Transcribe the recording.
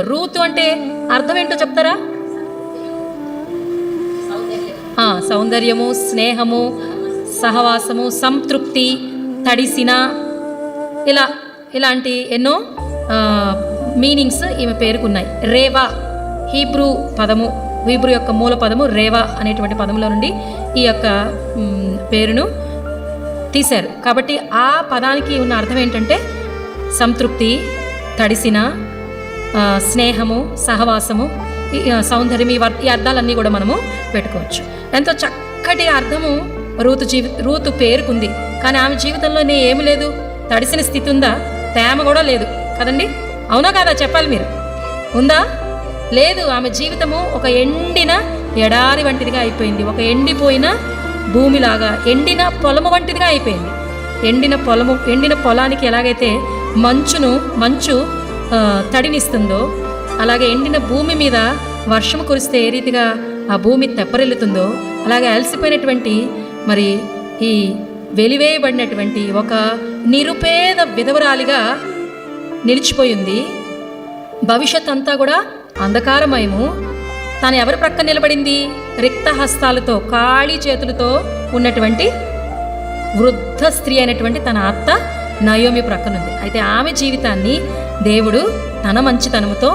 Ruth అంటే అర్థం ఏంటో చెప్తారా? సౌందర్యము, స్నేహము, సహవాసము, సంతృప్తి, తడిసిన, ఇలాంటి ఎన్నో మీనింగ్స్ ఈమె పేరుకున్నాయి. రేవా హీబ్రూ యొక్క మూల పదము రేవా అనేటువంటి పదంలో నుండి ఈ యొక్క పేరును తీశారు. కాబట్టి ఆ పదానికి ఉన్న అర్థం ఏంటంటే సంతృప్తి, తడిసిన, స్నేహము, సహవాసము, సౌందర్యం. ఈ అర్థాలన్నీ కూడా మనము పెట్టుకోవచ్చు. ఎంతో చక్కటి అర్థము రూతు పేరుకుంది. కానీ ఆమె జీవితంలోనే ఏమి లేదు, తడిసిన స్థితి ఉందా? తేమ కూడా లేదు కదండి. అవునా కాదా చెప్పాలి మీరు? ఉందా? లేదు. ఆమె జీవితము ఒక ఎండిన ఎడారి వంటిదిగా అయిపోయింది. ఒక ఎండిపోయిన భూమిలాగా, ఎండిన పొలము వంటిదిగా అయిపోయింది. ఎండిన పొలానికి ఎలాగైతే మంచు తడినిస్తుందో, అలాగే ఎండిన భూమి మీద వర్షము కురిస్తే ఏ రీతిగా ఆ భూమి తెప్పరిల్లుతుందో, అలాగే అలసిపోయినటువంటి మరి ఈ వెలివేయబడినటువంటి ఒక నిరుపేద విధవరాలిగా నిలిచిపోయింది. భవిష్యత్ అంతా కూడా అంధకారమయము. తను ఎవరి ప్రక్కన నిలబడింది? రిక్త హస్తాలతో, ఖాళీ చేతులతో ఉన్నటువంటి వృద్ధ స్త్రీ అయినటువంటి తన అత్త నయోమి ప్రక్కనుంది. అయితే ఆమె జీవితాన్ని దేవుడు తన మంచితనముతో